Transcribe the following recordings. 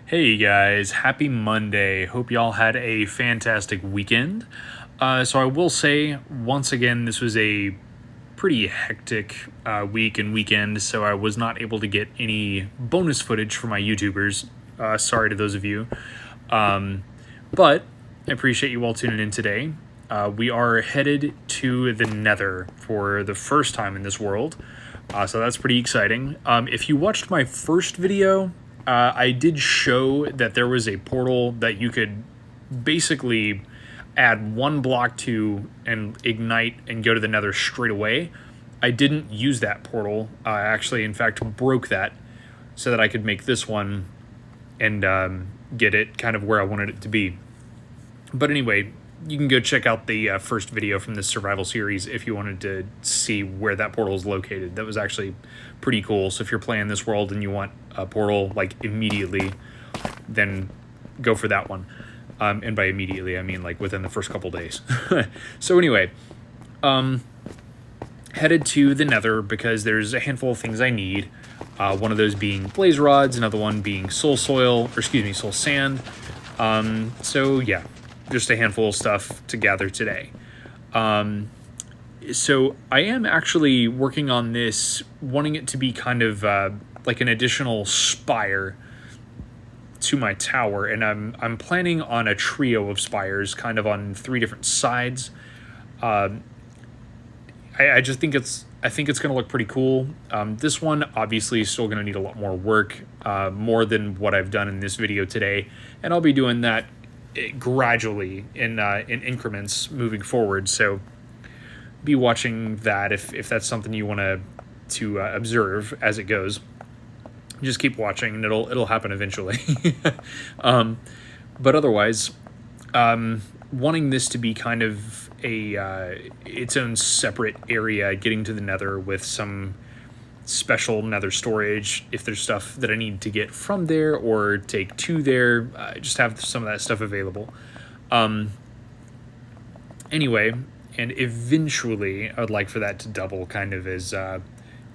Hey guys, happy Monday. Hope y'all had a fantastic weekend. So I will say, once again, this was a pretty hectic week and weekend, so I was not able to get any bonus footage for my YouTubers. Sorry to those of you. But I appreciate you all tuning in today. We are headed to the Nether for the first time in this world. So that's pretty exciting. If you watched my first video, I did show that there was a portal that you could basically add one block to and ignite and go to the Nether straight away. I didn't use that portal. I actually, in fact, broke that so that I could make this one and get it kind of where I wanted it to be. But anyway, you can go check out the first video from this survival series if you wanted to see where that portal is located. That was actually pretty cool. So if you're playing this world and you want a portal like immediately, then go for that one. And by immediately, I mean like within the first couple days. So anyway, headed to the Nether because there's a handful of things I need. One of those being blaze rods, another one being soul sand. So yeah, just a handful of stuff to gather today. So I am actually working on this, wanting it to be kind of like an additional spire to my tower, and I'm planning on a trio of spires, kind of on 3 different sides. I think it's going to look pretty cool. This one obviously is still going to need a lot more work, more than what I've done in this video today, and I'll be doing that gradually in increments moving forward. So be watching that if that's something you want to observe as it goes. Just keep watching, and it'll happen eventually. But otherwise, wanting this to be kind of its own separate area, getting to the Nether with some special Nether storage if there's stuff that I need to get from there or take to there, just have some of that stuff available. Anyway, and eventually I would like for that to double kind of as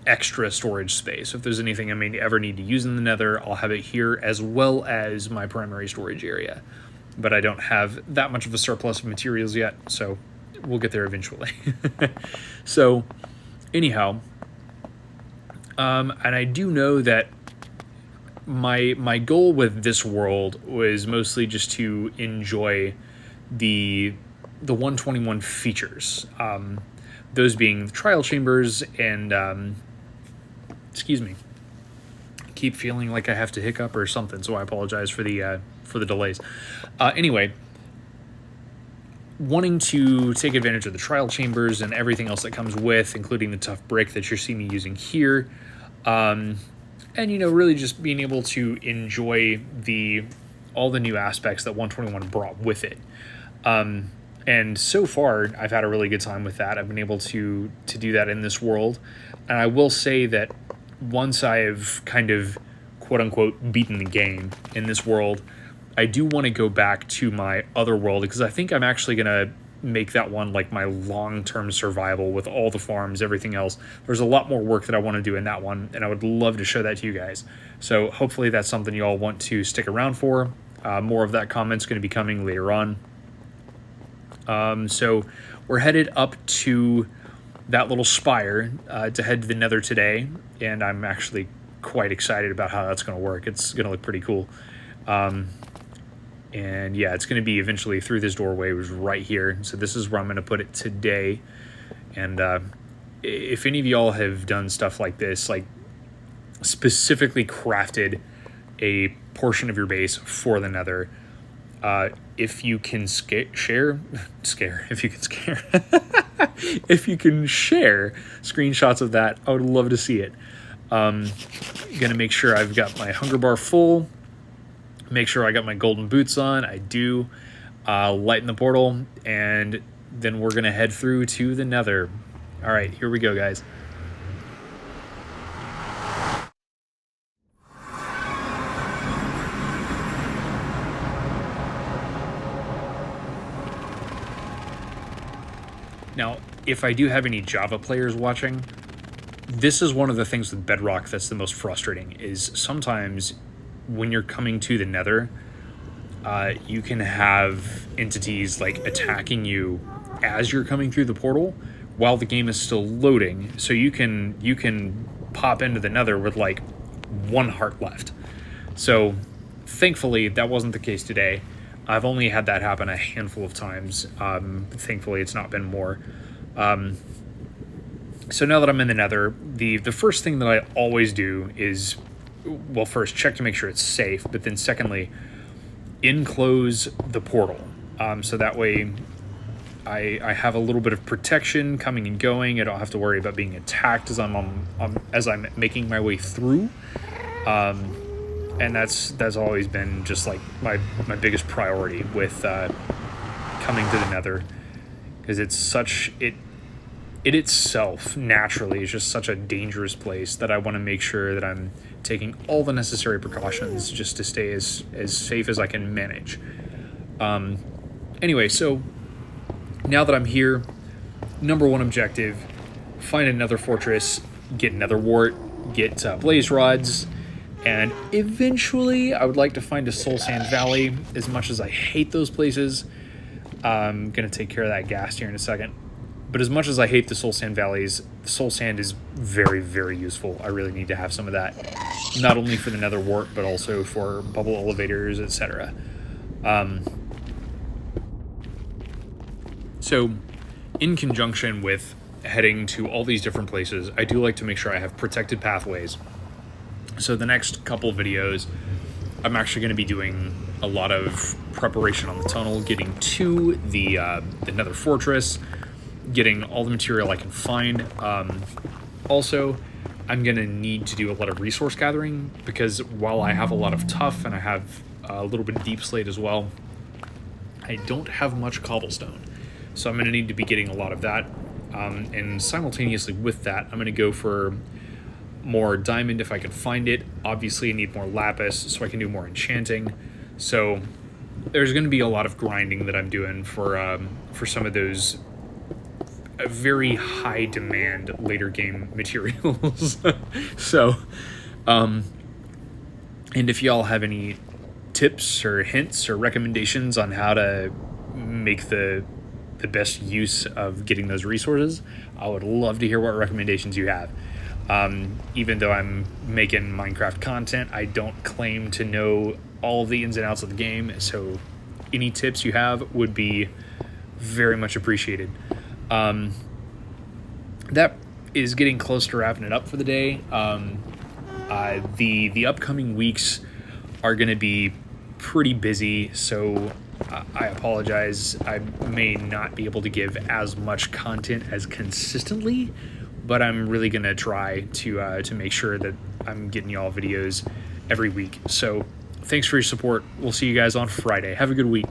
extra storage space. If there's anything I may ever need to use in the Nether, I'll have it here as well as my primary storage area. But I don't have that much of a surplus of materials yet, so we'll get there eventually. So anyhow, and I do know that my goal with this world was mostly just to enjoy the 121 features, those being the trial chambers and excuse me, I keep feeling like I have to hiccup or something, so I apologize for the delays. Anyway, wanting to take advantage of the trial chambers and everything else that comes with, including the tough brick that you see me using here, and really just being able to enjoy all the new aspects that 121 brought with it. And so far, I've had a really good time with that. I've been able to do that in this world, and I will say that once I've kind of quote-unquote beaten the game in this world, I do want to go back to my other world, because I think I'm actually going to make that one like my long-term survival with all the farms, everything else. There's a lot more work that I want to do in that one, and I would love to show that to you guys. So hopefully that's something you all want to stick around for. More of that comment's going to be coming later on. So we're headed up to that little spire to head to the Nether today, and I'm actually quite excited about how that's going to work. It's going to look pretty cool. And yeah, it's going to be eventually through this doorway, which is right here. So this is where I'm going to put it today. And if any of y'all have done stuff like this, like specifically crafted a portion of your base for the Nether, if you can share screenshots of that, I would love to see it. Gonna make sure I've got my hunger bar full, make sure I got my golden boots on. I do. Lighten the portal, and then we're gonna head through to the Nether. All right, here we go, guys. Now, if I do have any Java players watching, this is one of the things with Bedrock that's the most frustrating, is sometimes when you're coming to the Nether, you can have entities like attacking you as you're coming through the portal while the game is still loading. So you can pop into the Nether with like 1 heart left. So thankfully that wasn't the case today. I've only had that happen a handful of times. Thankfully it's not been more. So now that I'm in the Nether, the first thing that I always do is, well, first check to make sure it's safe, but then secondly, enclose the portal. So that way I have a little bit of protection coming and going. I don't have to worry about being attacked as I'm making my way through. And that's always been just like my biggest priority with coming to the Nether, because it itself naturally is just such a dangerous place that I want to make sure that I'm taking all the necessary precautions just to stay as safe as I can manage. Anyway, so now that I'm here, number 1 objective, find another fortress, get another wart, get blaze rods, and eventually I would like to find a soul sand valley. As much as I hate those places, I'm going to take care of that ghast here in a second. But as much as I hate the soul sand valleys, the soul sand is very, very useful. I really need to have some of that, not only for the nether wart, but also for bubble elevators, etc. So in conjunction with heading to all these different places, I do like to make sure I have protected pathways. So the next couple videos, I'm actually going to be doing a lot of preparation on the tunnel, getting to the nether fortress, getting all the material I can find. Also, I'm going to need to do a lot of resource gathering, because while I have a lot of tuff and I have a little bit of deep slate as well, I don't have much cobblestone. So I'm going to need to be getting a lot of that. And simultaneously with that, I'm going to go for more diamond if I can find it. Obviously, I need more lapis so I can do more enchanting. So there's going to be a lot of grinding that I'm doing for some of those very high demand later game materials. So, and if y'all have any tips or hints or recommendations on how to make the best use of getting those resources, I would love to hear what recommendations you have. Even though I'm making Minecraft content, I don't claim to know all the ins and outs of the game, so any tips you have would be very much appreciated. That is getting close to wrapping it up for the day. The upcoming weeks are going to be pretty busy, so I apologize. I may not be able to give as much content as consistently, but I'm really going to try to make sure that I'm getting y'all videos every week. So thanks for your support. We'll see you guys on Friday. Have a good week.